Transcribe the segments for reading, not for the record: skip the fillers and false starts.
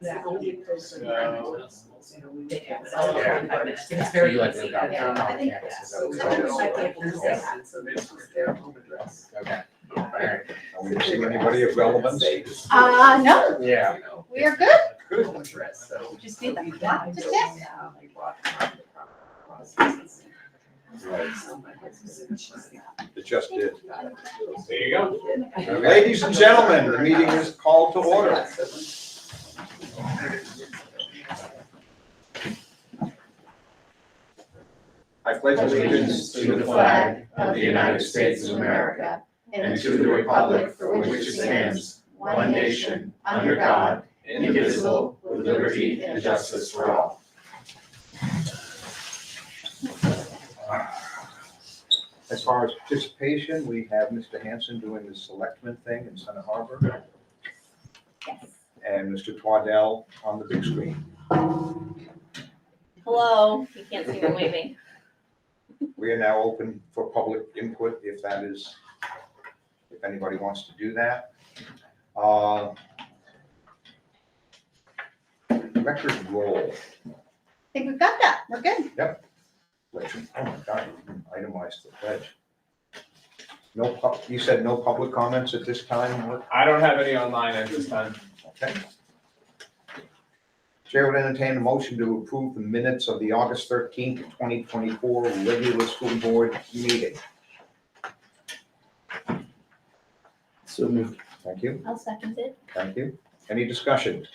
Yeah. Only person it's very easy. easy. I think so. So this was their home address. Okay. Alright. Are we missing anybody of relevance? No, Yeah. we are good. Good. Home address, so. Just need the clock to tick. It just did. There you go. Ladies and gentlemen, the meeting is called to order. I pledge allegiance To the flag of the United States of America and to the republic for which it stands, one nation, under God, indivisible, with liberty and justice for all. As far as participation, we have Mr. Hanson doing the selectman thing in Center Harbor. Yes. And Mr. Twaddell on the big screen. Hello, you can't see me waving. We are now open for public input if anybody wants to do that. Record roll. I think we've got that. We're good. Oh my God, itemized the pledge. You said no public comments at this time, Mark? I don't have any online at this time. Okay. Chair would entertain a motion to approve the minutes of the August 13th, 2024 regular school board meeting. So moved. Thank you, I'll second it. thank you. Any discussion?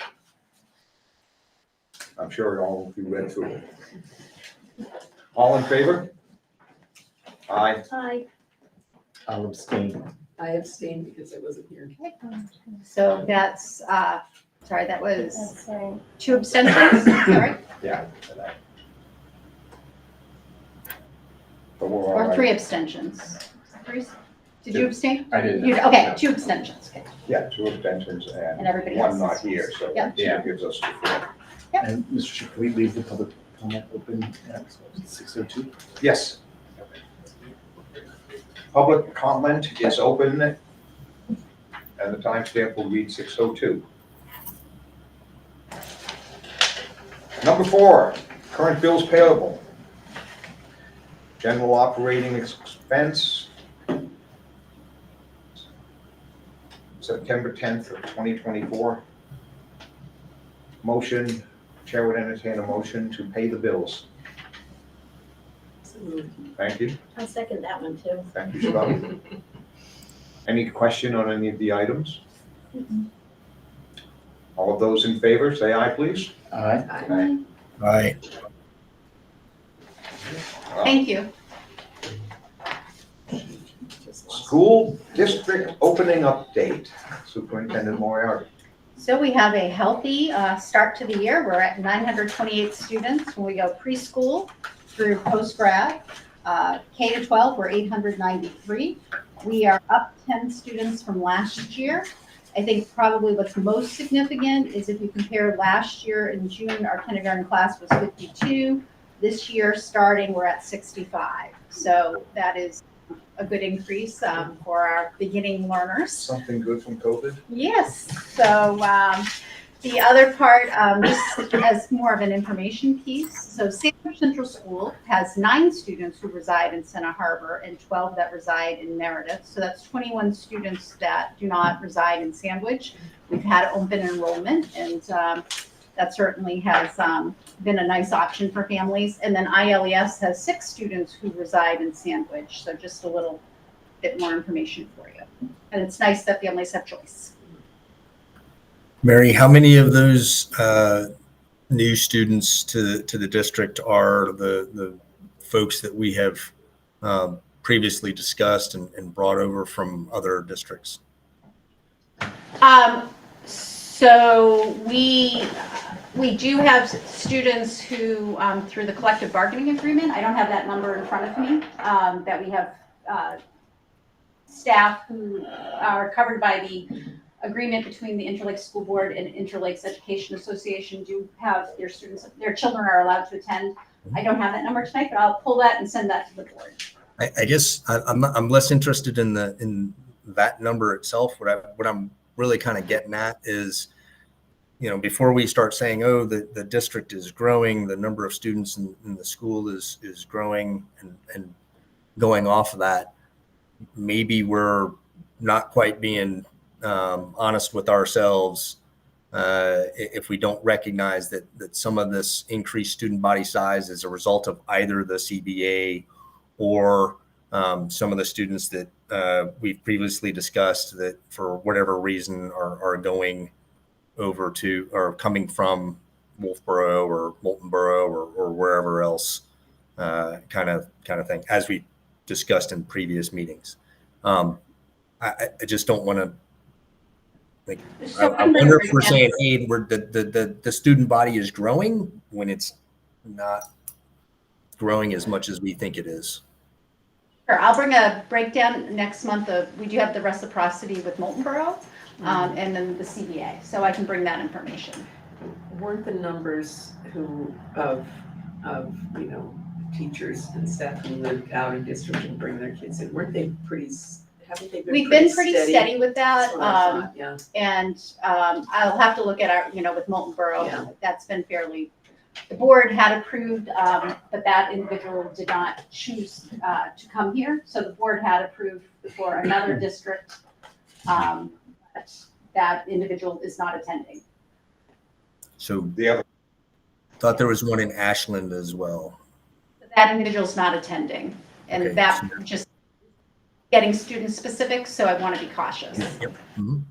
I'm sure all of you read through it. All in favor? Aye. Hi. I'll abstain. I abstained because I wasn't here. So that's, sorry, that was That's fine. 2 abstentions, sorry, Yeah. But we're all or right. 3 abstentions. Did you abstain? I didn't. Okay, 2 abstentions, okay. Yeah, 2 abstentions And and everybody one else not is- here, so Yeah. that gives us the 4. And Mr. Chair, can we leave the public comment open at 6:02? Yes. Public comment is open, and the timestamp will read 6:02. Number 4, current bills payable. General operating expense, September 10th of 2024. Motion, Chair would entertain a motion to pay the bills. Thank you. I'll second that one too. Thank you, Scott. Any question on any of the items? All of those in favor, say aye, please. Aye. Aye. Aye. Thank you. School district opening update, Superintendent Moriarty. So we have a healthy start to the year. We're at 928 students when we go preschool through post-grad. K to 12, we're 893. We are up 10 students from last year. I think probably what's most significant is if you compare last year in June, our kindergarten class was 52. This year starting, we're at 65. So that is a good increase for our beginning learners. Something good from COVID? Yes, so the other part, just as more of an information piece, so Sandwich Central School has 9 students who reside in Center Harbor and 12 that reside in Meredith. So that's 21 students that do not reside in Sandwich. We've had open enrollment, and that certainly has been a nice option for families. And then ILES has 6 students who reside in Sandwich, so just a little bit more information for you. And it's nice that families have choice. Mary, how many of those new students to the district are the folks that we have previously discussed and brought over from other districts? So we do have students who, through the collective bargaining agreement, I don't have that number in front of me, that we have staff who are covered by the agreement between the Interlake School Board and Interlakes Education Association do have their students, their children are allowed to attend. I don't have that number tonight, but I'll pull that and send that to the board. I guess I'm less interested in that number itself. What I'm really kind of getting at is before we start saying, oh, the district is growing, the number of students in the school is growing, and going off of that, maybe we're not quite being honest with ourselves if we don't recognize that some of this increased student body size is a result of either the CBA or some of the students that we've previously discussed that for whatever reason are going over to or coming from Wolfboro or Moultonboro or wherever else, kind of thing, as we discussed in previous meetings. I just don't want to. Like, So I I'm gonna wonder if break we're down- saying, hey, the student body is growing when it's not growing as much as we think it is. Sure, I'll bring a breakdown next month we do have the reciprocity with Moultonboro, and then the CBA, so I can bring that information. Weren't the numbers of teachers and staff who live out of district and bring their kids in, weren't they haven't they been We've been pretty steady with that, That's what I thought, yeah. and I'll have to look at our, with Moultonboro, Yeah. that's been fairly, the board had approved, but that individual did not choose to come here, so the board had approved for another district, but that individual is not attending. So The other, thought there was one in Ashland as well. That individual's not attending, and Okay, that so- just getting student specific, so I want to be cautious. Yep. Mhm.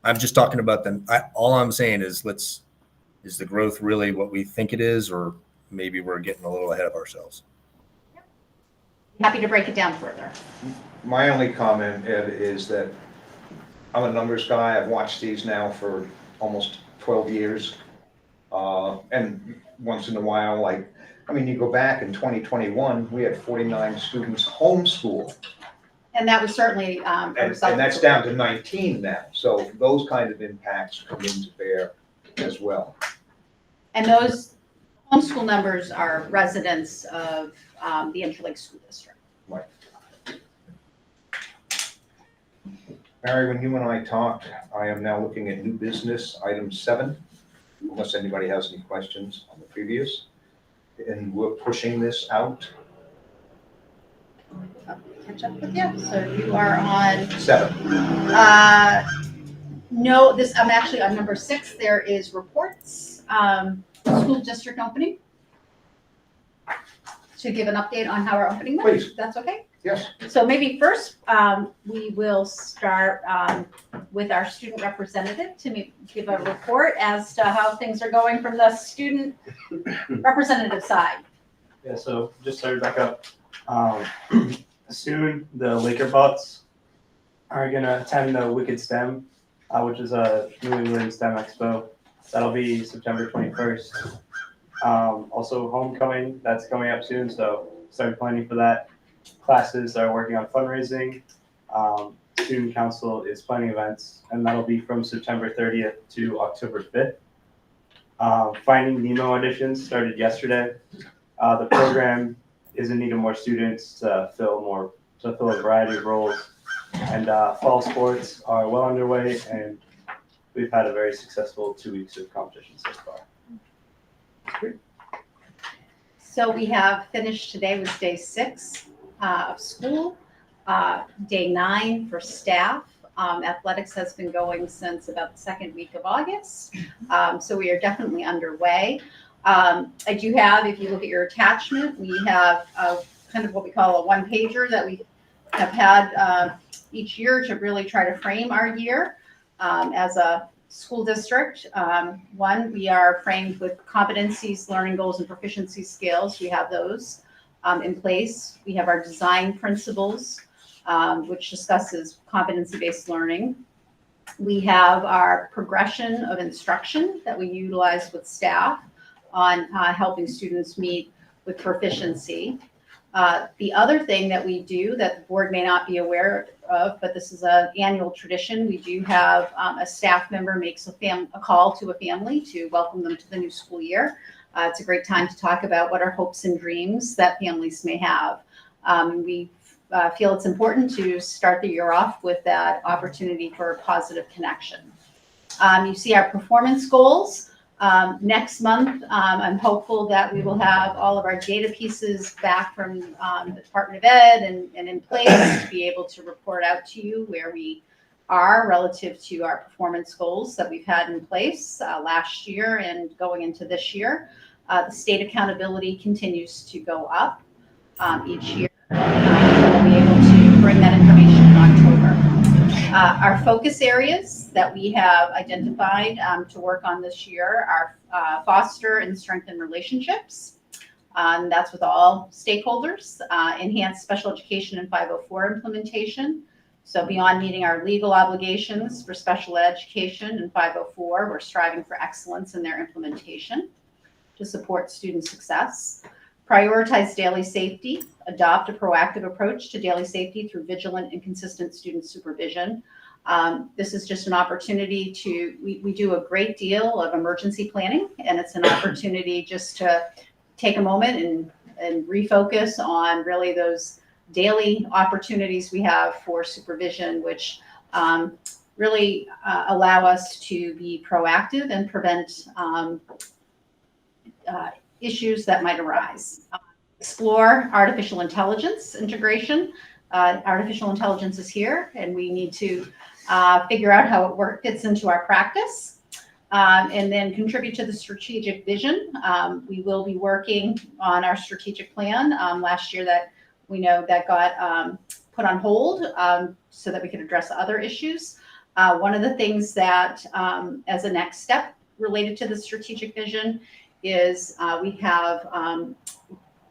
I'm just talking about them. All I'm saying is is the growth really what we think it is, or maybe we're getting a little ahead of ourselves? Happy to break it down further. my only comment, Ed, is that I'm a numbers guy. I've watched these now for almost 12 years. And once in a while, you go back in 2021, we had 49 students homeschool. And that was certainly a And result of that's the- down to 19 now. So those kind of impacts come into bear as well. And those homeschool numbers are residents of the Interlake School District. Mary, when you and I talked, I am now looking at new business, item 7, unless anybody has any questions on the previous. And we're pushing this out. Catch up with you. So you are on, 7. no, I'm actually on number 6. There is reports, school district opening. To give an update on how our opening went. Please. That's okay? Yes. So maybe first, we will start with our student representative to give a report as to how things are going from the student representative side. Yeah, so just started back up. Soon, the Laker Bucks are gonna attend the Wicked STEM, which is a New England STEM Expo. That'll be September 21st. Also homecoming, that's coming up soon, so started planning for that. Classes are working on fundraising. Student council is planning events, and that'll be from September 30th to October 5th. Finding Nemo auditions started yesterday. The program is in need of more students to fill a variety of roles. And fall sports are well underway, and we've had a very successful 2 weeks of competition so far. So we have finished today with day 6 of school, day 9 for staff. Athletics has been going since about the second week of August. So we are definitely underway. I do have, if you look at your attachment, we have kind of what we call a one-pager that we have had each year to really try to frame our year as a school district. One, we are framed with competencies, learning goals, and proficiency skills. We have those in place. We have our design principles, which discusses competency-based learning. We have our progression of instruction that we utilize with staff on helping students meet with proficiency. The other thing that we do that the board may not be aware of, but this is an annual tradition, we do have a staff member makes a call to a family to welcome them to the new school year. It's a great time to talk about what are hopes and dreams that families may have. We feel it's important to start the year off with that opportunity for a positive connection. You see our performance goals. Next month, I'm hopeful that we will have all of our data pieces back from the Department of Ed and in place to be able to report out to you where we are relative to our performance goals that we've had in place last year and going into this year. The state accountability continues to go up each year. We'll be able to bring that information in October. Our focus areas that we have identified to work on this year are foster and strengthen relationships. That's with all stakeholders. Enhance special education and 504 implementation. So beyond meeting our legal obligations for special education and 504, we're striving for excellence in their implementation to support student success. Prioritize daily safety, adopt a proactive approach to daily safety through vigilant and consistent student supervision. This is just an opportunity we do a great deal of emergency planning, and it's an opportunity just to take a moment and refocus on really those daily opportunities we have for supervision, which really allow us to be proactive and prevent issues that might arise. Explore artificial intelligence integration. Artificial intelligence is here, and we need to figure out how it fits into our practice. And then contribute to the strategic vision. We will be working on our strategic plan. Last year that we know that got put on hold so that we could address other issues. One of the things that as a next step related to the strategic vision is we have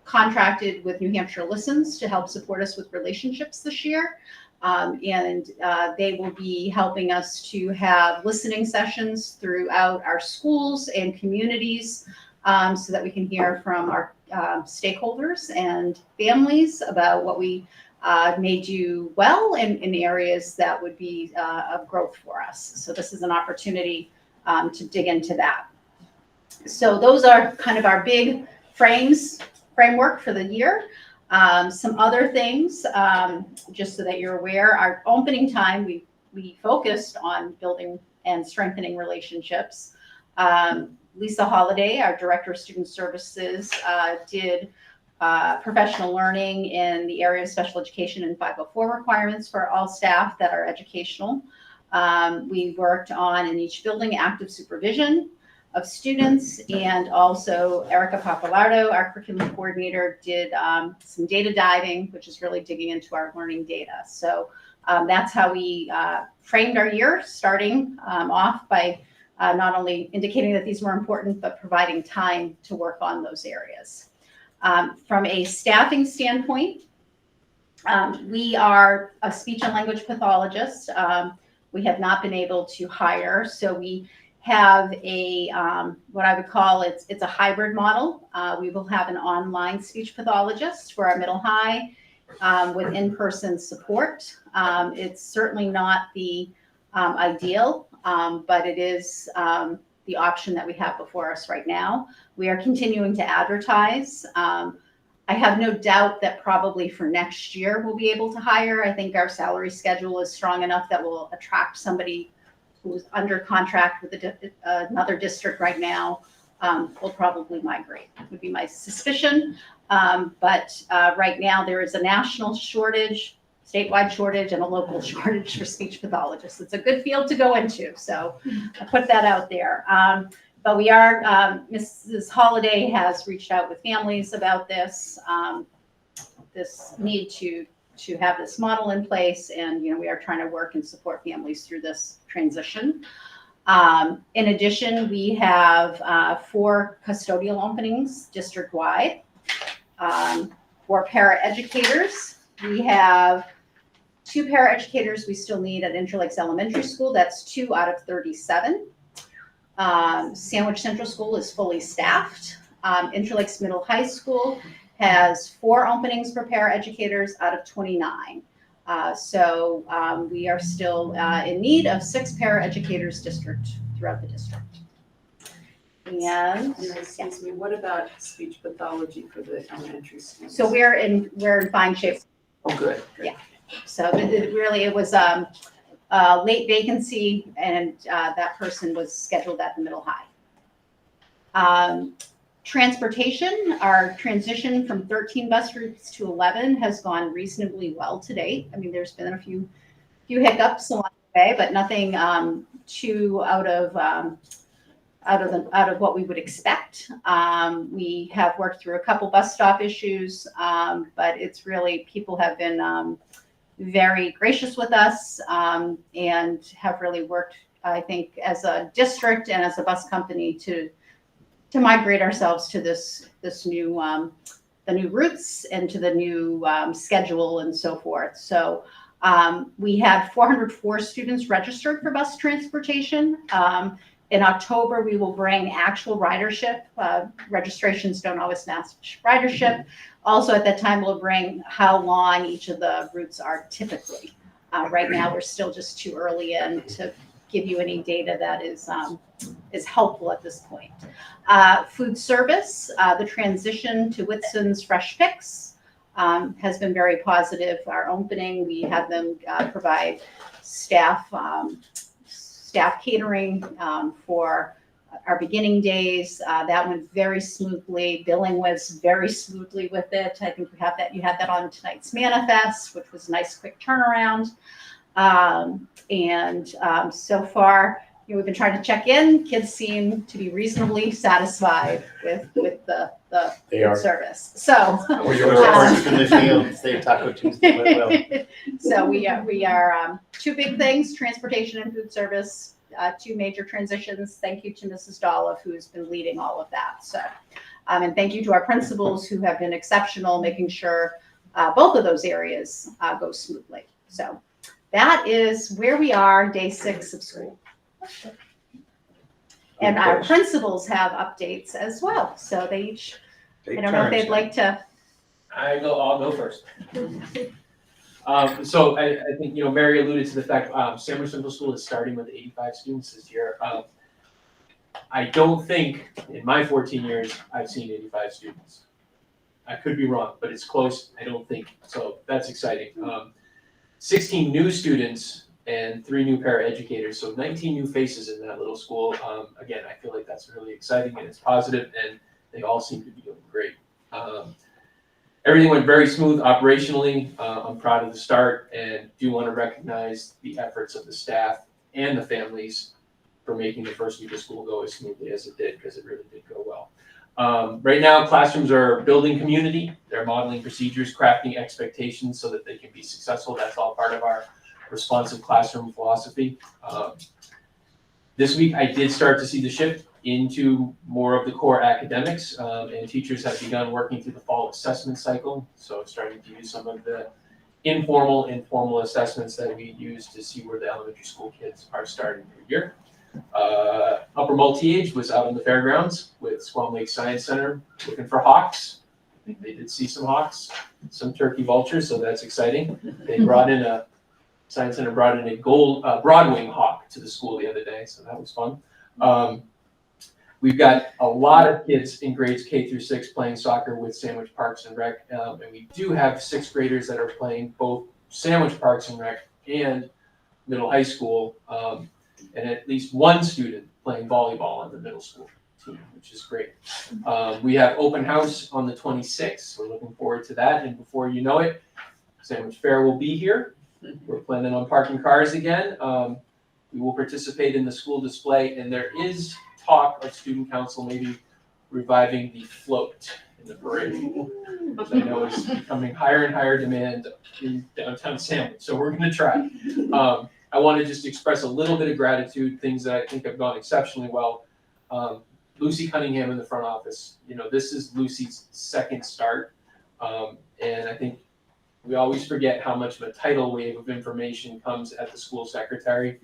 contracted with New Hampshire Listens to help support us with relationships this year. And they will be helping us to have listening sessions throughout our schools and communities so that we can hear from our stakeholders and families about what we may do well in areas that would be of growth for us. So this is an opportunity to dig into that. So those are kind of our big framework for the year. Some other things, just so that you're aware, our opening time, we focused on building and strengthening relationships. Lisa Holliday, our Director of Student Services, did professional learning in the area of special education and 504 requirements for all staff that are educational. We worked on, in each building, active supervision of students, and also Erica Papalardo, our curriculum coordinator, did some data diving, which is really digging into our learning data. So that's how we framed our year, starting off by not only indicating that these were important, but providing time to work on those areas. From a staffing standpoint, we are a speech and language pathologist. We have not been able to hire, so we have a what I would call it's a hybrid model. We will have an online speech pathologist for our middle high with in-person support. It's certainly not the ideal, but it is the option that we have before us right now. We are continuing to advertise. I have no doubt that probably for next year we'll be able to hire. I think our salary schedule is strong enough that we'll attract somebody who's under contract with another district right now, will probably migrate, would be my suspicion. But right now there is a national shortage, statewide shortage, and a local shortage for speech pathologists. It's a good field to go into, so I put that out there. But we are, Mrs. Holliday has reached out with families about this need to have this model in place, and we are trying to work and support families through this transition. In addition, we have 4 custodial openings district-wide. For paraeducators, we have 2 paraeducators we still need at Interlakes Elementary School. That's 2 out of 37. Sandwich Central School is fully staffed. Interlakes Middle High School has 4 openings for paraeducators out of 29. So we are still in need of 6 paraeducators throughout the district. And Excuse me, what about speech pathology for the elementary school? so we're in fine shape. Oh, good. So it was late vacancy, and that person was scheduled at the middle high. Transportation, our transition from 13 bus routes to 11 has gone reasonably well to date. I mean, there's been a few hiccups along the way, but nothing too out of what we would expect. We have worked through a couple bus stop issues, but it's really, people have been very gracious with us, and have really worked, I think, as a district and as a bus company to migrate ourselves to this new the new routes and to the new schedule and so forth. So we had 404 students registered for bus transportation. In October, we will bring actual ridership. Registrations don't always match ridership. Also at that time, we'll bring how long each of the routes are typically. Right now, we're still just too early in to give you any data that is helpful at this point. Food service, the transition to Whitson's Fresh Picks has been very positive. Our opening, we had them provide staff catering for our beginning days. That went very smoothly. Billing was very smoothly with it. I think you had that on tonight's manifest, which was a nice quick turnaround. So far, we've been trying to check in. Kids seem to be reasonably satisfied with the food service. So In the fields, they Taco Tuesday went well. So we are two big things: transportation and food service. Two major transitions. Thank you to Mrs. Dolliff, who's been leading all of that. So, and thank you to our principals who have been exceptional, making sure both of those areas go smoothly. So that is where we are, day 6 of school. And our principals have updates as well. So they each, I don't know if they'd like to. I'll go first. So I think, Mary alluded to the fact, Sandwich Central School is starting with 85 students this year. I don't think in my 14 years, I've seen 85 students. I could be wrong, but it's close. I don't think, so that's exciting. 16 new students and 3 new paraeducators, so 19 new faces in that little school. Again, I feel like that's really exciting and it's positive, and they all seem to be doing great. Everything went very smooth operationally. I'm proud of the start and do want to recognize the efforts of the staff and the families for making the first week of school go as smoothly as it did, because it really did go well. Right now, classrooms are building community. They're modeling procedures, crafting expectations so that they can be successful. That's all part of our responsive classroom philosophy. This week, I did start to see the shift into more of the core academics, and teachers have begun working through the fall assessment cycle. So starting to use some of the informal assessments that we use to see where the elementary school kids are starting their year. Upper multi-age was out on the fairgrounds with Squam Lake Science Center looking for hawks. I think they did see some hawks, some turkey vultures, so that's exciting. Science Center brought in a gold broadwing hawk to the school the other day, so that was fun. We've got a lot of kids in grades K through 6 playing soccer with Sandwich Parks and Rec, and we do have 6th graders that are playing both Sandwich Parks and Rec and middle high school, and at least one student playing volleyball on the middle school team, which is great. We have open house on the 26th. We're looking forward to that, and before you know it, Sandwich Fair will be here. We're planning on parking cars again. We will participate in the school display, and there is talk of student council maybe reviving the float in the parade, which I know is becoming higher and higher demand in downtown Sandwich. So we're going to try. I want to just express a little bit of gratitude, things that I think have gone exceptionally well. Lucy Cunningham in the front office. This is Lucy's second start, and I think we always forget how much of a tidal wave of information comes at the school secretary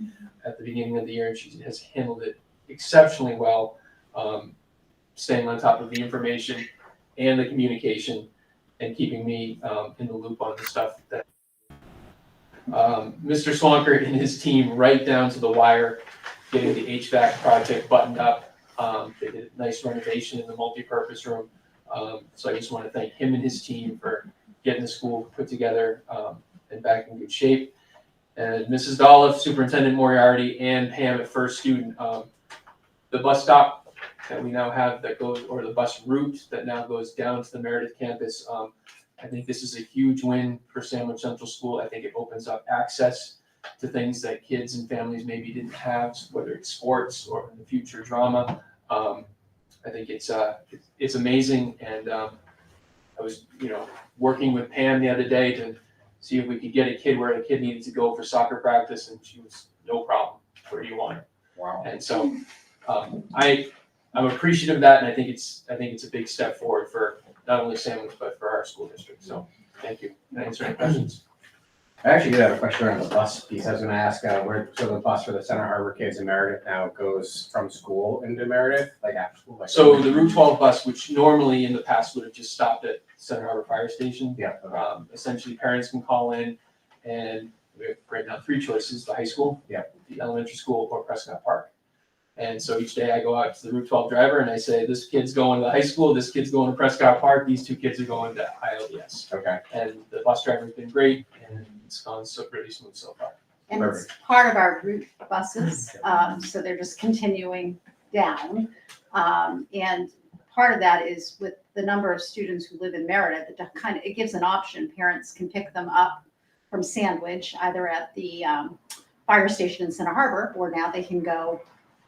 at the beginning of the year, and she has handled it exceptionally well, staying on top of the information and the communication and keeping me in the loop on the stuff that Mr. Swanker and his team right down to the wire, getting the HVAC project buttoned up. They did a nice renovation in the multi-purpose room. So I just want to thank him and his team for getting the school put together and back in good shape. and Mrs. Dolph, Superintendent Moriarty, and Pam at First Student. The bus stop that we now have that goes, or the bus route that now goes down to the Meredith campus, I think this is a huge win for Sandwich Central School. I think it opens up access to things that kids and families maybe didn't have, whether it's sports or in the future drama. I think it's amazing, and I was working with Pam the other day to see if we could get a kid where the kid needed to go for soccer practice, and she was no problem. Where do you want it? Wow. And so I'm appreciative of that, and I think it's a big step forward for not only Sandwich but for our school district. So thank you. Can I answer any questions? I actually did have a question around the bus piece. I was gonna ask, so the bus for the Center Harbor kids in Meredith now goes from school into Meredith, like after school? So the Route 12 bus, which normally in the past would have just stopped at Center Harbor Fire Station, Yeah, okay. essentially parents can call in, and we have right now 3 choices: the high school, Yeah. the elementary school, or Prescott Park. And so each day I go out to the Route 12 driver and I say, this kid's going to the high school, this kid's going to Prescott Park, these 2 kids are going to ILSD. Okay, And the bus driver's been great, and it's gone so really smooth so far. And it's part of our route buses, so they're just continuing down. And part of that is with the number of students who live in Meredith, it gives an option. Parents can pick them up from Sandwich, either at the fire station in Center Harbor, or now they can go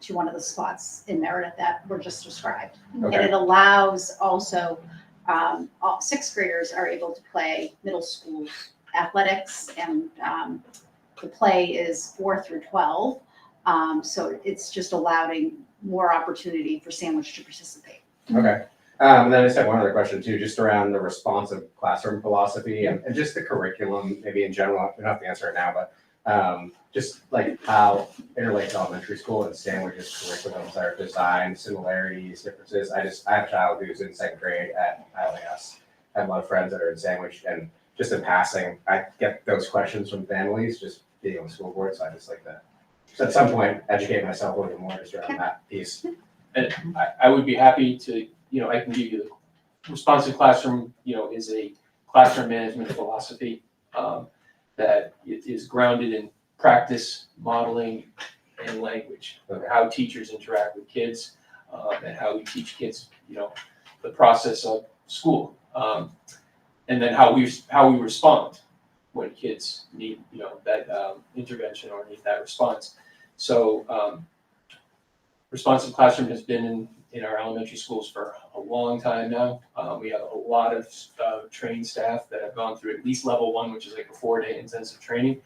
to one of the spots in Meredith that were just described. And okay, it allows also, all 6th graders are able to play middle school athletics, and the play is 4 through 12. So it's just allowing more opportunity for Sandwich to participate. okay. And then I just had one other question too, just around the responsive classroom philosophy and just the curriculum, maybe in general. You don't have to answer it now, but just like how Interlake Elementary School and Sandwich's curriculums are designed, similarities, differences. I have a child who's in 2nd grade at ILS. I have a lot of friends that are in Sandwich, and just in passing, I get those questions from families, just being on the school board, so I just like to, so at some point, educate myself a little bit more just around that piece. And I would be happy to, I can give you the responsive classroom, is a classroom management philosophy that is grounded in practice, modeling, and language, how teachers interact with kids, and how we teach kids, the process of school, and then how we respond when kids need, that intervention or need that response. So responsive classroom has been in our elementary schools for a long time now. We have a lot of trained staff that have gone through at least level 1, which is like a 4-day intensive training.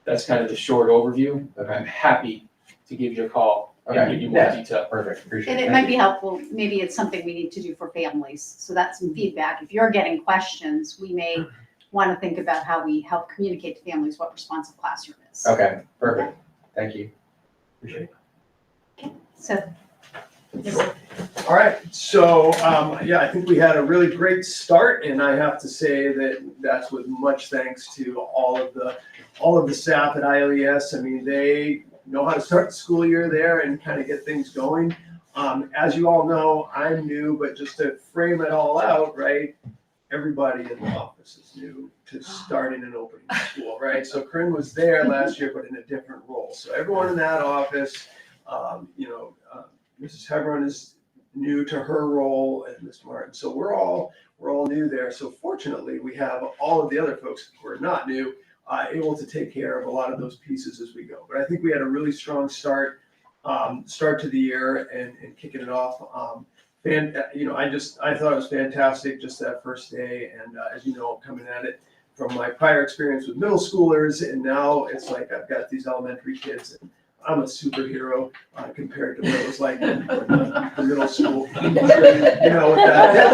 That's kind of the short overview. Okay. I'm happy to give you a call and give you more detail. Perfect, appreciate And it. it might be helpful, maybe it's something we need to do for families. So that's some feedback. If you're getting questions, we may want to think about how we help communicate to families what responsive classroom is. Okay, perfect. Thank you. Appreciate it. So, All right, so, I think we had a really great start, and I have to say that that's with much thanks to all of the staff at ILES. I mean, they know how to start the school year there and kind of get things going. As you all know, I'm new, but just to frame it all out, right? Everybody in the office is new to starting and opening school, right? So Corinne was there last year, but in a different role. So everyone in that office, Mrs. Hebron is new to her role, and Ms. Martin. So we're all new there. So fortunately, we have all of the other folks who are not new, able to take care of a lot of those pieces as we go. But I think we had a really strong start to the year and kicking it off. I thought it was fantastic just that first day. And as you know, coming at it from my prior experience with middle schoolers, and now it's like I've got these elementary kids, and I'm a superhero compared to what it was like in the middle school. With that. They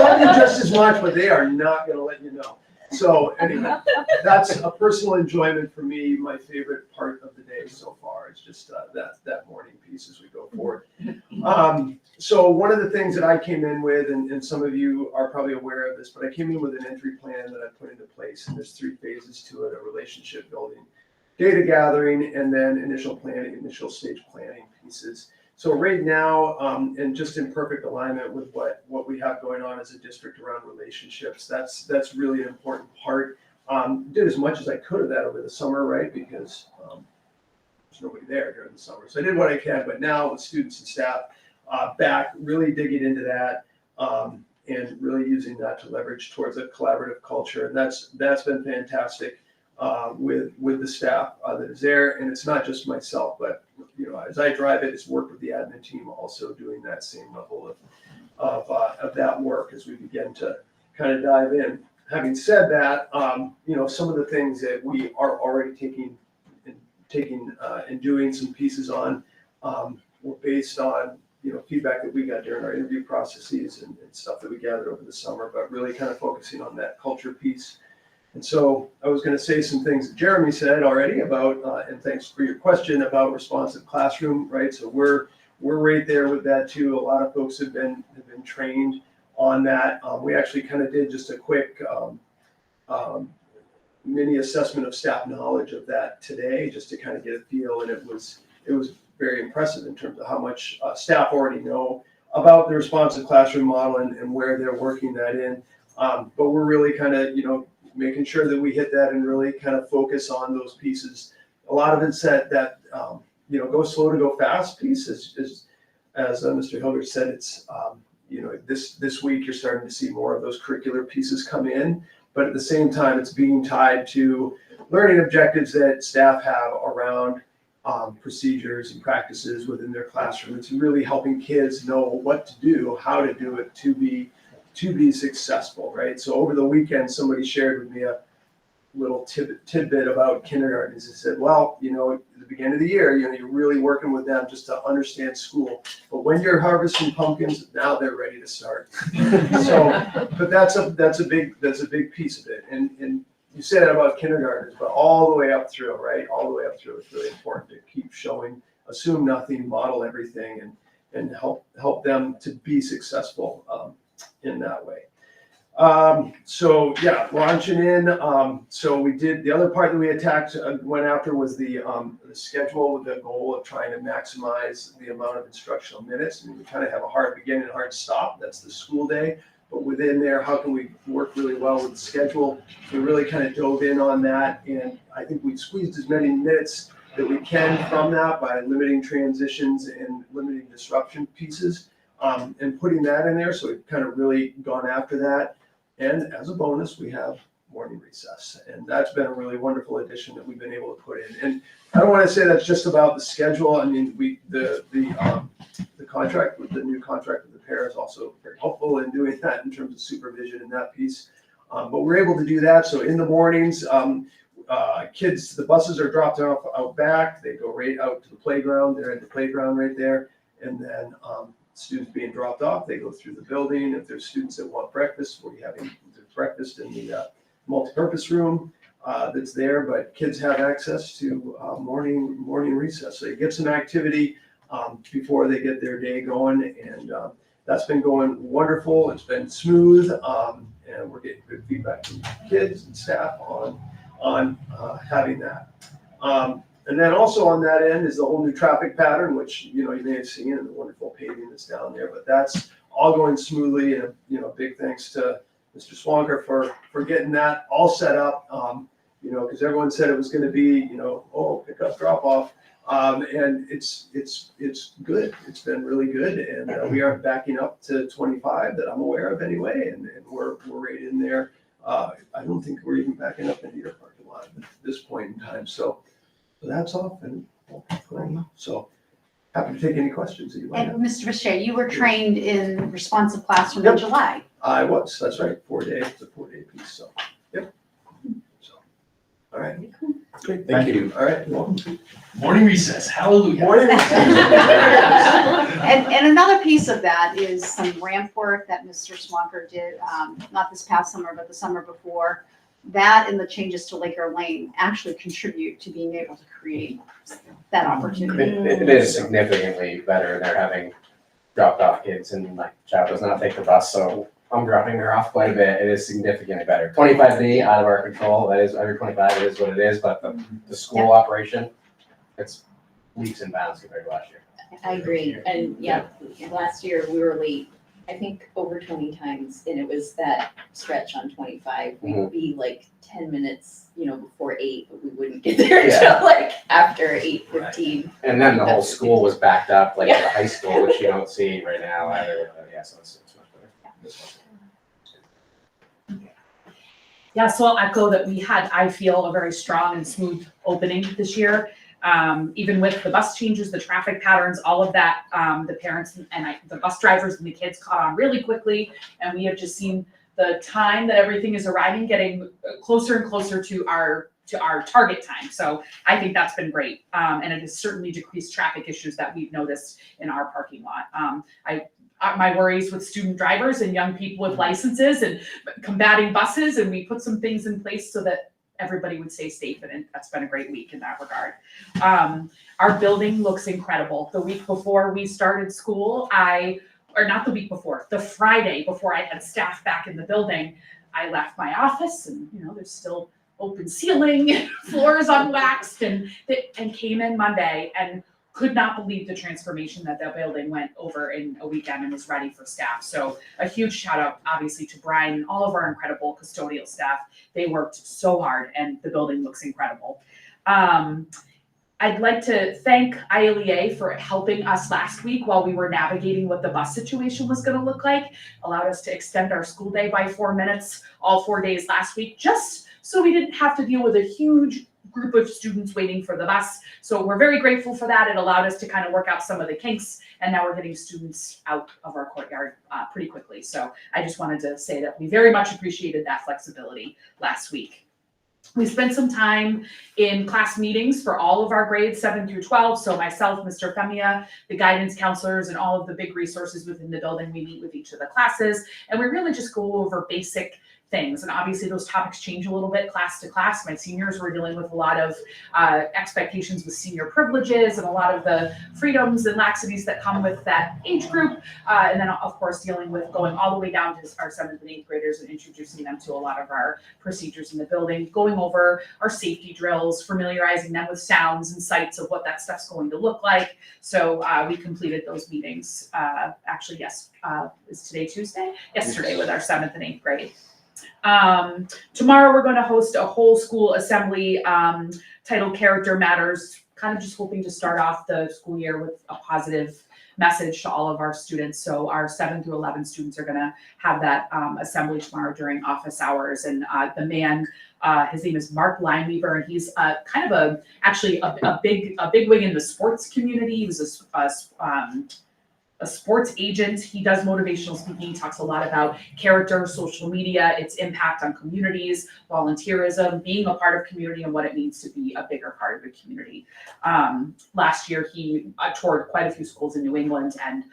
love you just as much, but they are not going to let you know. So anyway, that's a personal enjoyment for me. My favorite part of the day so far is just that morning piece as we go forward. So one of the things that I came in with, and some of you are probably aware of this, but I came in with an entry plan that I put into place, and there's 3 phases to it: a relationship building, data gathering, and then initial stage planning pieces. So right now, and just in perfect alignment with what we have going on as a district around relationships, that's really an important part Did as much as I could of that over the summer, right? Because there's nobody there during the summer. So I did what I can, but now with students and staff back, really digging into that and really using that to leverage towards a collaborative culture. And that's been fantastic with the staff that is there. And it's not just myself, but as I drive it, it's work with the admin team also doing that same level of that work as we begin to kind of dive in. Having said that, some of the things that we are already taking and doing some pieces on were based on feedback that we got during our interview processes and stuff that we gathered over the summer, but really kind of focusing on that culture piece. And so I was going to say some things that Jeremy said already about, and thanks for your question about responsive classroom, right? So we're right there with that too. A lot of folks have been trained on that. We actually kind of did just a quick mini assessment of staff knowledge of that today, just to kind of get a feel, and it was very impressive in terms of how much staff already know about the responsive classroom model and where they're working that in. But we're really kind of making sure that we hit that and really kind of focus on those pieces. A lot of it's that go slow to go fast piece is as Mr. Hilbert said, it's this week you're starting to see more of those curricular pieces come in, but at the same time it's being tied to learning objectives that staff have around procedures and practices within their classroom. It's really helping kids know what to do, how to do it to be successful, right? So over the weekend, somebody shared with me a little tidbit about kindergartens. They said, well, at the beginning of the year, you're really working with them just to understand school. But when you're harvesting pumpkins, now they're ready to start. So, but that's a big piece of it. And you say that about kindergartners, but all the way up through, right? All the way up through, it's really important to keep showing, assume nothing, model everything, and help them to be successful in that way. So yeah, launching in. So we did the other part that we went after was the schedule with the goal of trying to maximize the amount of instructional minutes. I mean, we kind of have a hard beginning and hard stop. That's the school day. But within there, how can we work really well with the schedule? We really kind of dove in on that, and I think we squeezed as many minutes that we can from that by limiting transitions and limiting disruption pieces, and putting that in there. So we've kind of really gone after that. And as a bonus, we have morning recess, and that's been a really wonderful addition that we've been able to put in. And I don't want to say that's just about the schedule. I mean, the contract with the new contract with the pair is also very helpful in doing that in terms of supervision and that piece. But we're able to do that. So in the mornings, kids, the buses are dropped off out back. They go right out to the playground. They're at the playground right there, and then students being dropped off, they go through the building. If there's students that want breakfast, we're having breakfast in the multi-purpose room that's there, but kids have access to morning recess. So they get some activity before they get their day going, and that's been going wonderful. It's been smooth, and we're getting good feedback from kids and staff on having that. And then also on that end is the whole new traffic pattern, which you may have seen in the wonderful paving that's down there. But that's all going smoothly, and big thanks to Mr. Swanker for getting that all set up. Because everyone said it was going to be pick up, drop off, and it's good. It's been really good, and we aren't backing up to 25 that I'm aware of anyway, and we're right in there. I don't think we're even backing up into your parking lot at this point in time. So that's off, and so happy to take any questions that you might have. And Mr. Boucher, you were trained in responsive classroom in July. I was, that's right, 4 day, it's a 4-day piece, so, yep. So, all right. Great, thank you. All right, welcome. Morning recess, hallelujah. Morning. And another piece of that is some ramp work that Mr. Swanker did, not this past summer, but the summer before. That and the changes to Laker Lane actually contribute to being able to create that opportunity. It is significantly better. They're having dropped off kids, and my child does not take the bus, so I'm dropping her off quite a bit. It is significantly better. 25D out of our control. That is every 25. It is what it is. But the school operation, it's leaps and bounds compared to last year. I agree. And yeah, last year we were late I think over 20 times, and it was that stretch on 25. We would be like 10 minutes, before 8, but we wouldn't get there Yeah. until like after 8:15. And then the whole school was backed up, like the high school, which you don't see right now either. Yeah, so it's much better. Yeah, so I'll echo that we had, I feel, a very strong and smooth opening this year. Even with the bus changes, the traffic patterns, all of that, the parents and the bus drivers and the kids caught on really quickly. And we have just seen the time that everything is arriving getting closer and closer to our target time. So I think that's been great. And it has certainly decreased traffic issues that we've noticed in our parking lot. My worries with student drivers and young people with licenses and combating buses, and we put some things in place so that everybody would stay safe, and that's been a great week in that regard. Our building looks incredible. The week before we started school, not the week before, the Friday before I had staff back in the building, I left my office and, there's still open ceiling, floors unwaxed, and came in Monday and could not believe the transformation that building went over in a weekend and was ready for staff. So a huge shout out, obviously, to Brian and all of our incredible custodial staff. They worked so hard and the building looks incredible. I'd like to thank ILEA for helping us last week while we were navigating what the bus situation was going to look like. Allowed us to extend our school day by 4 minutes all 4 days last week, just so we didn't have to deal with a huge group of students waiting for the bus. So we're very grateful for that. It allowed us to kind of work out some of the kinks, and now we're getting students out of our courtyard pretty quickly. So I just wanted to say that we very much appreciated that flexibility last week. We spent some time in class meetings for all of our grades 7 through 12. So myself, Mr. Femia, the guidance counselors, and all of the big resources within the building, we meet with each of the classes, and we really just go over basic things. And obviously those topics change a little bit class to class. My seniors were dealing with a lot of expectations with senior privileges and a lot of the freedoms and laxities that come with that age group. And then of course dealing with going all the way down to our 7th and 8th graders and introducing them to a lot of our procedures in the building, going over our safety drills, familiarizing them with sounds and sights of what that stuff's going to look like. So we completed those meetings. Actually, yes, is today Tuesday? Yesterday with our 7th and 8th grade. Tomorrow we're going to host a whole school assembly titled Character Matters, kind of just hoping to start off the school year with a positive message to all of our students. So our 7 through 11 students are going to have that assembly tomorrow during office hours. And the man, his name is Mark Lineweaver, and he's kind of a big wig in the sports community. He was a sports agent. He does motivational speaking. He talks a lot about character, social media, its impact on communities, volunteerism, being a part of community, and what it means to be a bigger part of the community. Last year, he toured quite a few schools in New England, and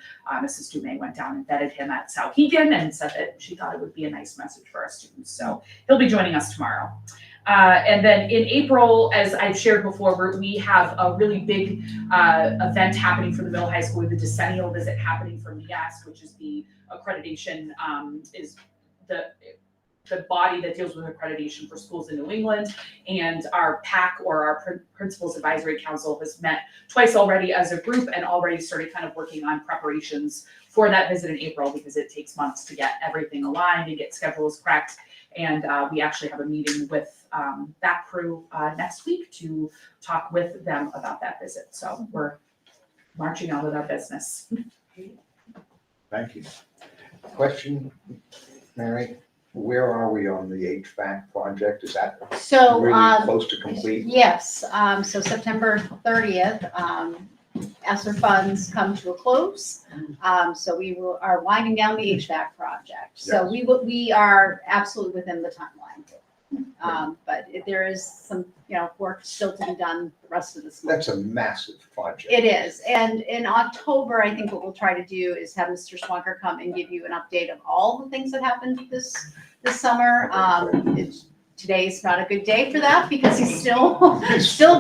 Mrs. Dumais went down and vetted him at Souhegan and said that she thought it would be a nice message for our students. So he'll be joining us tomorrow. And then in April, as I've shared before, we have a really big event happening for the middle high school with the decennial visit happening for MEASC, which is the accreditation, is the body that deals with accreditation for schools in New England. And our PAC, or our Principals Advisory Council, has met twice already as a group and already started kind of working on preparations for that visit in April, because it takes months to get everything aligned and get schedules correct. And we actually have a meeting with that crew next week to talk with them about that visit. So we're marching on with our business. Thank you. Question, Mary, where are we on the HVAC project? Is that So, really close to complete? yes, so September 30th, ESSER funds come to a close. So we are winding down the HVAC project. So we are absolutely within the timeline. But there is some, work still to be done the rest of this month. That's a massive project. It is. And in October, I think what we'll try to do is have Mr. Swanker come and give you an update of all the things that happened this summer. Today's not a good day for that because he's still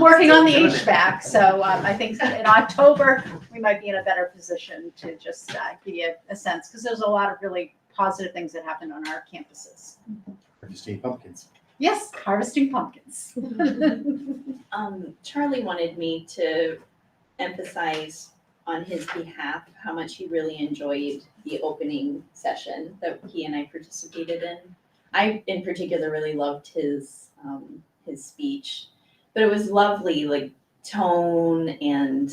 working on the HVAC. So I think in October, we might be in a better position to just give you a sense, because there's a lot of really positive things that happened on our campuses. Harvesting pumpkins. Yes, harvesting pumpkins. Charlie wanted me to emphasize on his behalf how much he really enjoyed the opening session that he and I participated in. I, in particular, really loved his speech, but it was lovely, like tone and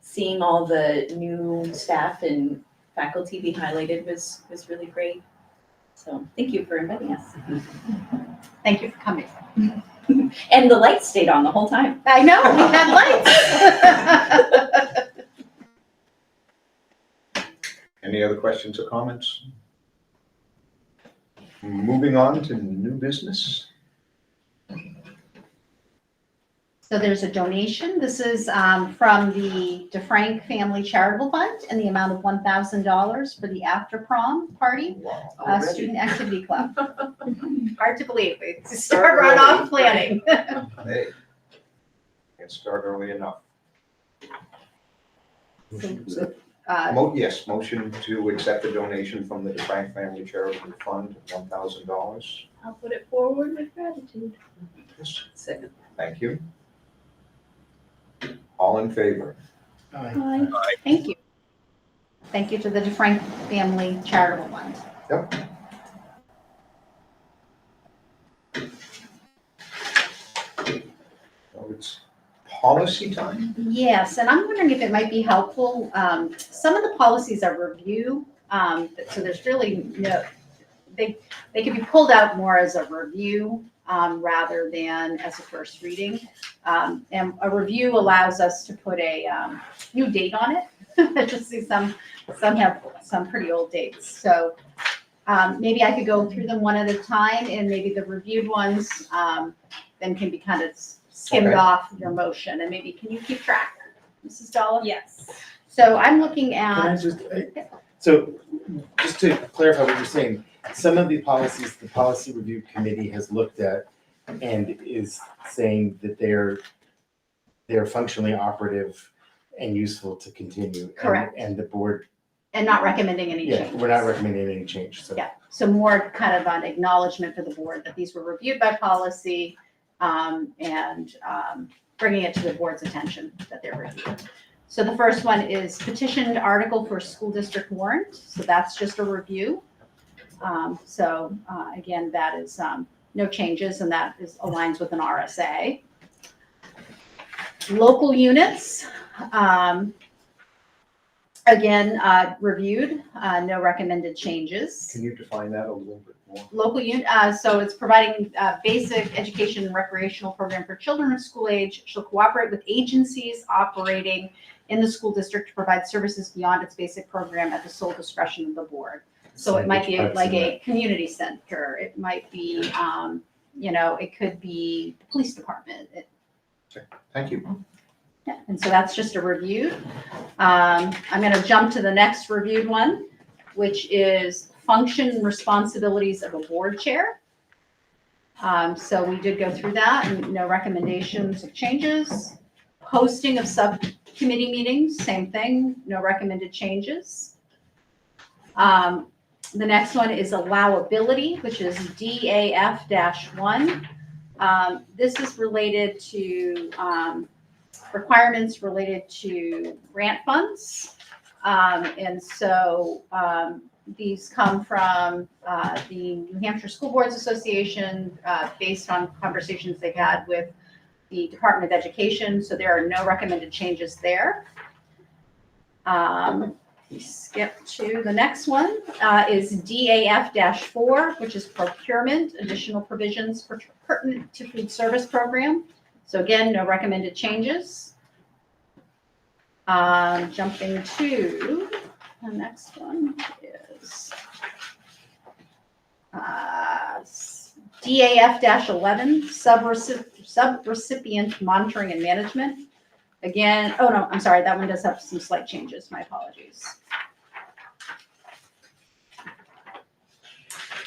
seeing all the new staff and faculty be highlighted was really great. So thank you for inviting us. Thank you for coming. And the lights stayed on the whole time. I know, we had lights. Any other questions or comments? Moving on to new business. So there's a donation. This is from the DeFrank Family Charitable Fund in the amount of $1,000 for the after prom party, student activity club. Hard to believe. We start right off planning. Hey, can't start early enough. Yes, motion to accept the donation from the DeFrank Family Charitable Fund, $1,000. I'll put it forward with gratitude. Second. Thank you. All in favor? Bye. Thank you. Thank you to the DeFrank Family Charitable Fund. Yep. So it's policy time? Yes, and I'm wondering if it might be helpful, some of the policies are review, so there's really no, they can be pulled out more as a review, rather than as a first reading. And a review allows us to put a, new date on it. I just see some have some pretty old dates, so, maybe I could go through them one at a time, and maybe the reviewed ones, then can be kind of skimmed Okay. off your motion, and maybe can you keep track, Mrs. Dollar? Yes. So I'm looking Can I at, just, so just to clarify what you're saying, some of the policies, the policy review committee has looked at and is saying that they're functionally operative and useful to continue. Correct. And the board, and not recommending any yeah, changes. we're not recommending any change, so. Yeah, so more kind of an acknowledgement for the board that these were reviewed by policy, and bringing it to the board's attention that they're reviewed. So the first one is petitioned article for school district warrant, so that's just a review. Again, that is no changes, and that is aligns with an RSA. Local units, again, reviewed, no recommended changes. Can you define that a little bit more? Local unit, so it's providing basic education and recreational program for children of school age, shall cooperate with agencies operating in the school district to provide services beyond its basic program at the sole discretion of the board. So it might be like a community center, it might be, it could be the police department. Thank you. Yeah, and so that's just a review. I'm gonna jump to the next reviewed one, which is function and responsibilities of a board chair. So we did go through that, and no recommendations of changes. Hosting of subcommittee meetings, same thing, no recommended changes. The next one is allowability, which is DAF-1. This is related to requirements related to grant funds. And so these come from the New Hampshire School Boards Association based on conversations they've had with the Department of Education. So there are no recommended changes there. We skip to the next one is DAF-4, which is procurement, additional provisions pertinent to food service program. So again, no recommended changes. Jumping to the next one is DAF-11, subrecipient monitoring and management. Again, oh no, I'm sorry, that one does have some slight changes, my apologies.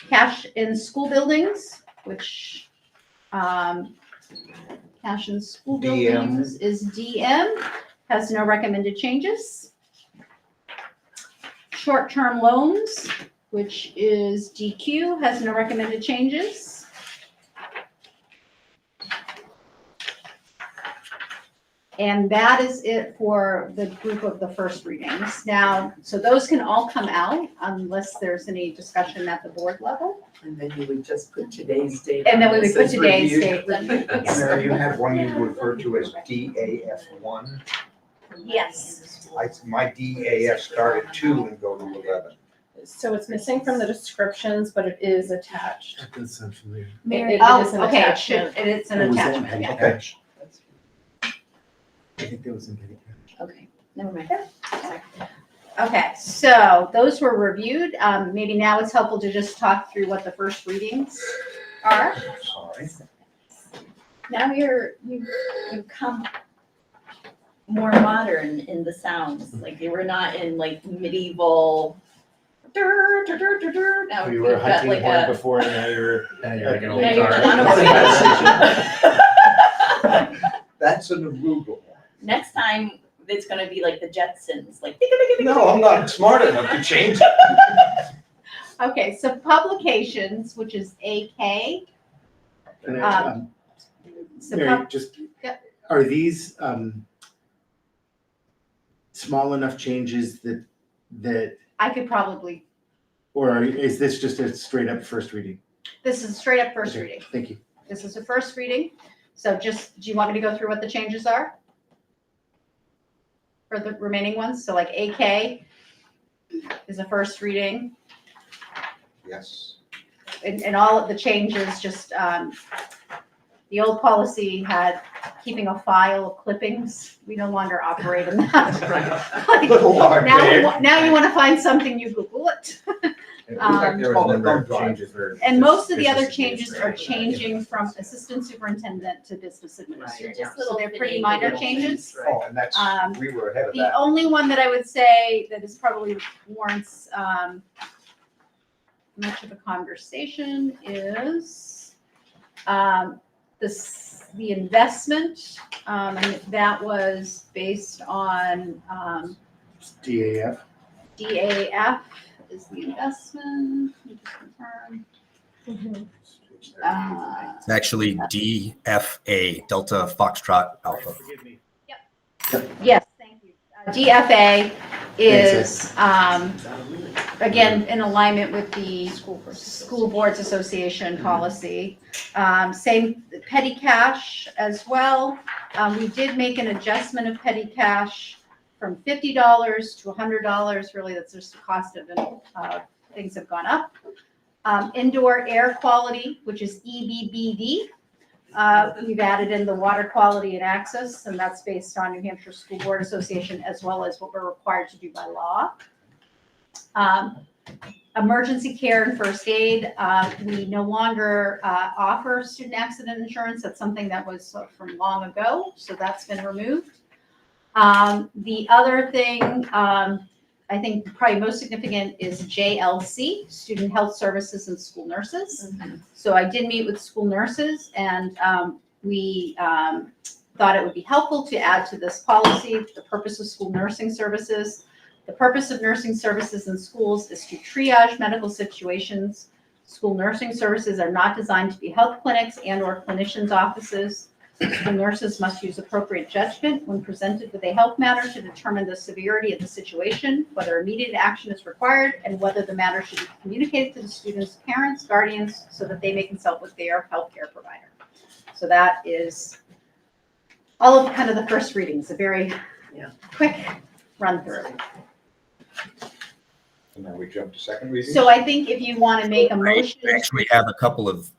Cash in school buildings, which, cash in school buildings is DM, has no recommended changes. Short-term loans, which is DQ, has no recommended changes. And that is it for the group of the first readings. Now, so those can all come out unless there's any discussion at the board level. And then you would just put today's date. And then on we would this put as today's reviewed. date. Mary, you had one you referred to as DAF1. Yes. My DAF started 2 and go to 11. So it's missing from the descriptions, but it is attached. That does sound familiar. It Oh, is an okay, it should, attachment. it's an Or was that in attachment, petty yeah. cash? I think that was in petty cash. Okay, never mind. Sorry. Okay, so those were reviewed. Maybe now it's helpful to just talk through what the first readings are. Sorry. Now you've come more modern in the sounds, like you were not in like medieval. Now We we've were got hunting like horn a. before, and now you're. Now you're like an old Now you're car. on a That's an Aruba. Next time, it's gonna be like the Jetsons, like. No, I'm not smart enough to change it. Okay, so publications, which is AK. And, So Mary, just, Yep. are these small enough changes that, I could probably, is this just a straight up first reading? this is straight up first Okay, reading. Thank you. This is the first reading. So just, do you want me to go through what the changes are? For the remaining ones? So like AK is a first reading. Yes. And all of the changes, just, the old policy had keeping a file of clippings. We no longer operate in that. Like, Little archaic. now you want to find something, you Google it. It looks like there was a number of Thumb drive. changes for. And most of the other business changes are administrator. changing from assistant superintendent to business administrator. Just So little they're pretty bitty minor little changes. Right. Oh, and that's, we were ahead of The that. only one that I would say that is probably warrants much of a conversation is the investment, and that was based on DAF. DAF is the investment. Let me just confirm. It's actually DFA, Delta Foxtrot Alpha. Forgive me. Yes, thank you. DFA is, again, in alignment with the School Boards Association policy. Same petty cash as well. We did make an adjustment of petty cash from $50 to $100. Really, that's just the cost of things have gone up. Indoor air quality, which is EBBD. We've added in the water quality and access, and that's based on New Hampshire School Board Association as well as what we're required to do by law. Emergency care and first aid, we no longer offer student accident insurance. That's something that was from long ago, so that's been removed. The other thing, I think probably most significant is JLC, Student Health Services and School Nurses. So I did meet with school nurses, and we thought it would be helpful to add to this policy the purpose of school nursing services. The purpose of nursing services in schools is to triage medical situations. School nursing services are not designed to be health clinics and/or clinicians' offices. School nurses must use appropriate judgment when presented with a health matter to determine the severity of the situation, whether immediate action is required, and whether the matter should be communicated to the student's parents, guardians, so that they may consult with their healthcare provider. So that is all of kind of the first readings, a very quick run through. And now we jump to second reading. So I think if you want to make a motion. We actually have a couple of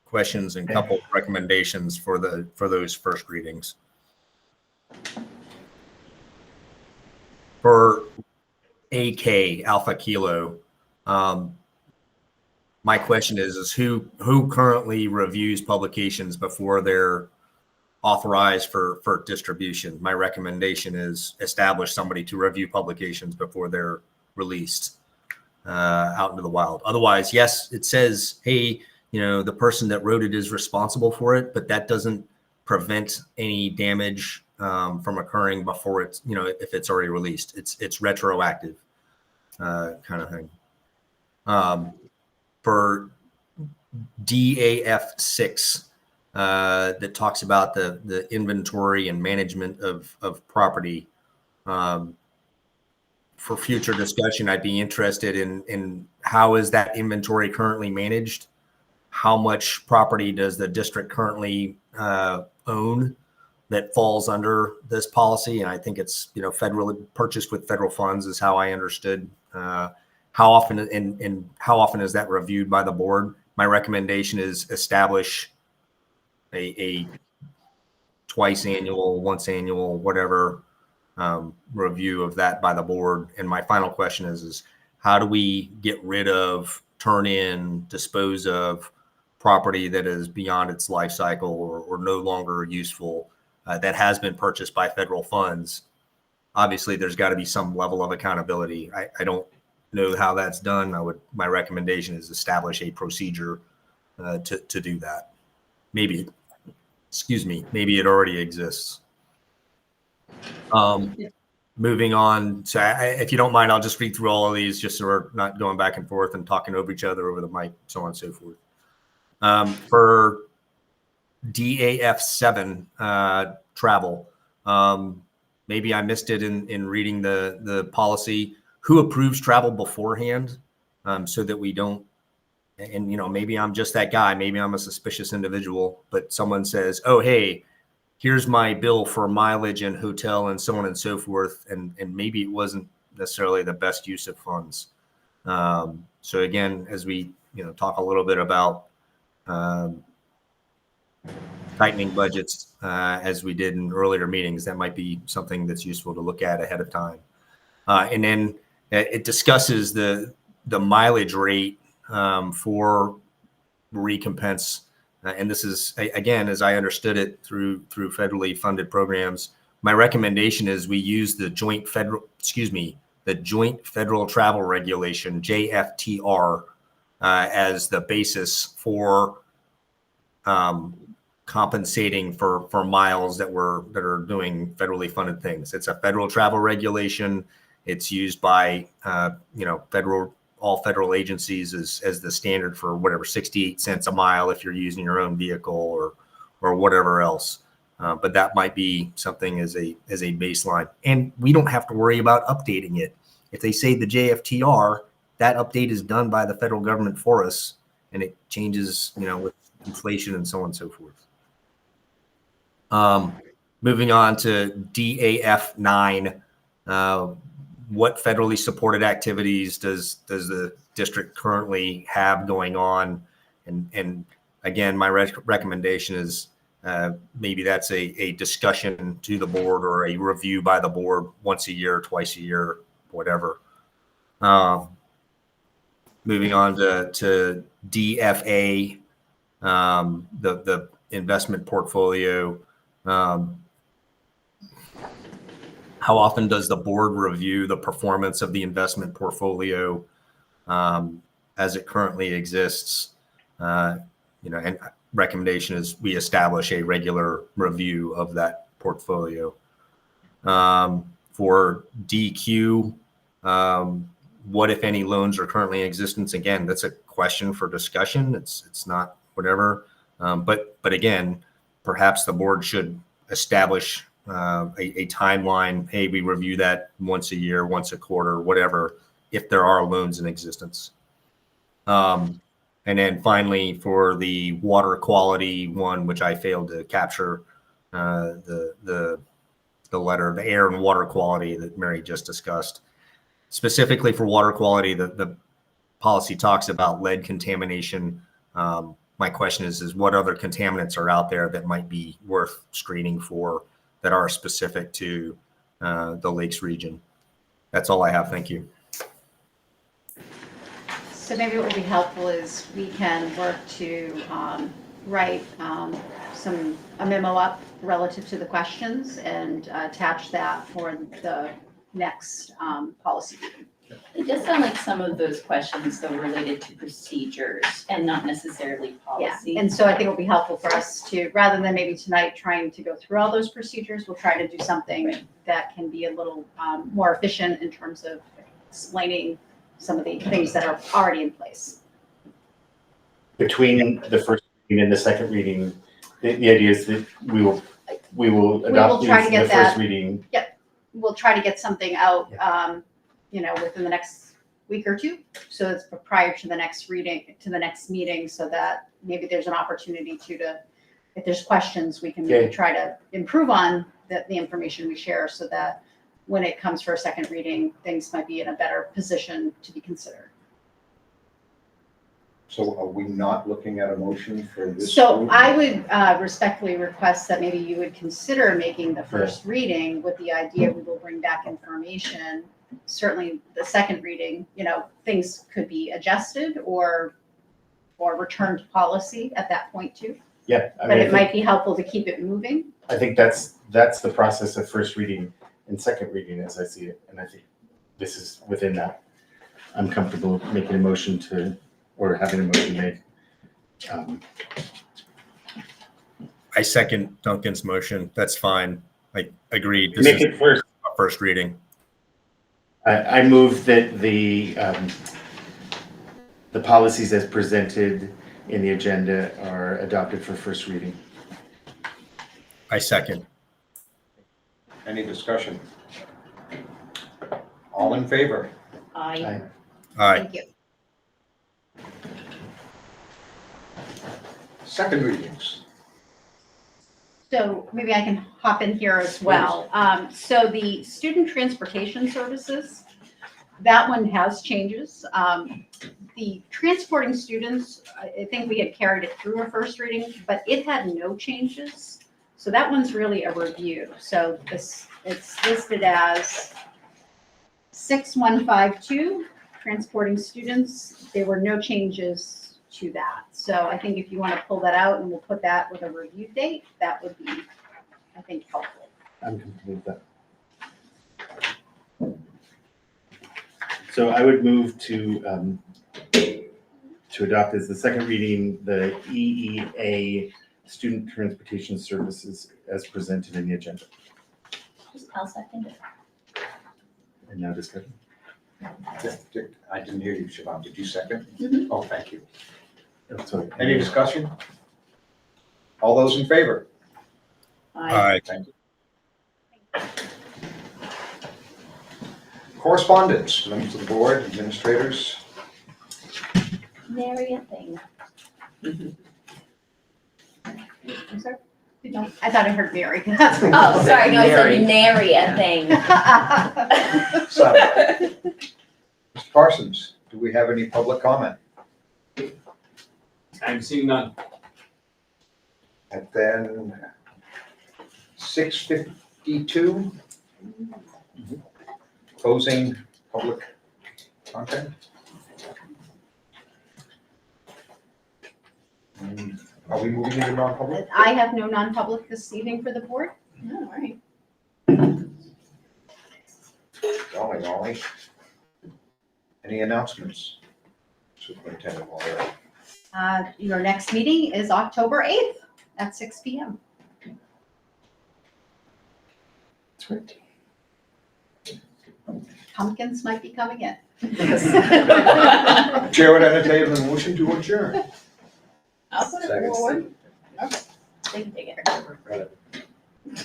questions and couple of recommendations for those first readings. For AK, Alpha Kilo, my question is who currently reviews publications before they're authorized for distribution? My recommendation is establish somebody to review publications before they're released out into the wild. Otherwise, yes, it says, hey, the person that wrote it is responsible for it, but that doesn't prevent any damage from occurring before it's, if it's already released. It's retroactive kind of thing. For DAF6, that talks about the inventory and management of property. For future discussion, I'd be interested in how is that inventory currently managed? How much property does the district currently own that falls under this policy? And I think it's, federal purchased with federal funds is how I understood. How often and how often is that reviewed by the board? My recommendation is establish a twice annual, once annual, whatever review of that by the board. And my final question is how do we get rid of, turn in, dispose of property that is beyond its life cycle or no longer useful that has been purchased by federal funds? Obviously, there's got to be some level of accountability. I don't know how that's done. My recommendation is establish a procedure to do that. Maybe it already exists. Moving on. So if you don't mind, I'll just read through all of these just so we're not going back and forth and talking over each other over the mic, so on and so forth. For DAF7 travel, maybe I missed it in reading the policy. Who approves travel beforehand so that we don't, and maybe I'm just that guy, maybe I'm a suspicious individual, but someone says, oh, hey, here's my bill for mileage and hotel and so on and so forth. And maybe it wasn't necessarily the best use of funds. So again, as we, talk a little bit about tightening budgets as we did in earlier meetings, that might be something that's useful to look at ahead of time. And then it discusses the mileage rate for recompense. And this is, again, as I understood it through federally funded programs, my recommendation is we use the joint federal travel regulation, JFTR, as the basis for compensating for miles that are doing federally funded things. It's a federal travel regulation. It's used by all federal agencies as the standard for whatever 68 cents a mile if you're using your own vehicle or whatever else. But that might be something as a baseline, and we don't have to worry about updating it. If they say the JFTR, that update is done by the federal government for us, and it changes, with inflation and so on and so forth. Moving on to DAF9. What federally supported activities does the district currently have going on? And again, my recommendation is maybe that's a discussion to the board or a review by the board once a year, twice a year, whatever. Moving on to DFA, the investment portfolio. How often does the board review the performance of the investment portfolio as it currently exists? And recommendation is we establish a regular review of that portfolio. For DQ, what if any loans are currently in existence? Again, that's a question for discussion. It's not whatever. But again, perhaps the board should establish a timeline. Hey, we review that once a year, once a quarter, whatever, if there are loans in existence. And then finally, for the water quality one, which I failed to capture, the letter, the air and water quality that Mary just discussed. Specifically for water quality, the policy talks about lead contamination. My question is what other contaminants are out there that might be worth screening for that are specific to the Lakes region? That's all I have. Thank you. So maybe what would be helpful is we can work to write a memo up relative to the questions and attach that for the next policy meeting. It does sound like some of those questions though related to procedures and not necessarily policy. Yeah, and so I think it'll be helpful for us to, rather than maybe tonight trying to go through all those procedures, we'll try to do something that can be a little more efficient in terms of explaining some of the things that are already in place. Between the first reading and the second reading, The idea is that we will adopt try to these in get the that. first reading. We'll try to get something out, within the next week or two. So it's prior to the next meeting, so that maybe there's an opportunity if there's questions, we can maybe Okay. try to improve on the information we share, so that when it comes for a second reading, things might be in a better position to be considered. So are we not looking at a motion for this? So group? I would respectfully request that maybe you would consider making the first reading with the idea we will bring back information. Certainly the second reading, things could be adjusted or returned to policy at that point too. Yeah, But it might be helpful to keep it moving. I think that's the process of first reading and second reading as I see it, and I think this is within that. I'm comfortable making a motion or having a motion made. I second Duncan's motion. That's fine. I agreed. This Make is it first. a first reading. I move that the policies as presented in the agenda are adopted for first reading. I second. Any discussion? All in favor? Aye. Aye. Thank you. Second readings. So maybe I can hop in here as well. So the student transportation services, that one has changes. The transporting students, I think we had carried it through a first reading, but it had no changes. So that one's really a review. So it's listed as 6152, transporting students. There were no changes to that. So I think if you want to pull that out and we'll put that with a review date, that would be, I think, helpful. I'm complete with that. So I would move to adopt as the second reading the EEA student transportation services as presented in the agenda. I'll second it. And now discussion. I didn't hear you, Siobhan. Did you second? Mhm. Oh, thank you. Oh, sorry. Any discussion? All those in favor? Aye. Thank you. Correspondence, members of the board, administrators. Nary a thing. I'm sorry? No, I thought I heard Mary. Oh, sorry, no, I said nary a thing. So, Mr. Parsons, do we have any public comment? I'm seeing none. And then 6:52. Closing public content. Are we moving into non-public? I have no non-public this evening for the board. All right. Golly. Any announcements? Superintendent Walker. Your next meeting is October 8th at 6 p.m. That's right. Pumpkins might be coming in. Chair would entertain a motion to adjourn. I'll put it Second. forward. Okay, they can take it.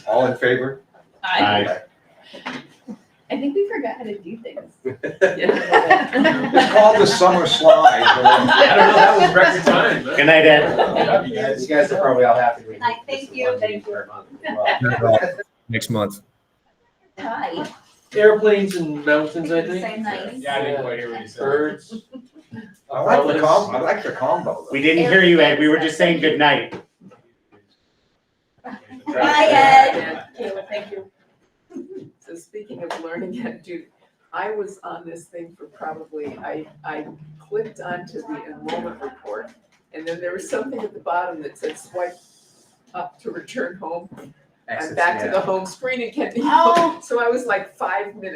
All in favor? Aye. I think we forgot how to do things. It's called the summer slide. I don't know, that was record time. Good night, Ed. You guys are probably all happy. we- Hi, thank you. Thank you. Next month. Hi. Airplanes and mountains, I think. Same nice. Yeah, I didn't quite hear what you said. Birds. I like the combo though. We didn't hear you, Ed. We were just saying good night. Bye, Ed. Kayla, thank you. So speaking of learning how to do, I was on this thing for probably, I clicked onto the enrollment report, and then there was something at the bottom that said swipe up to return home. I'm back to the home screen again. Oh. So I was like 5 minutes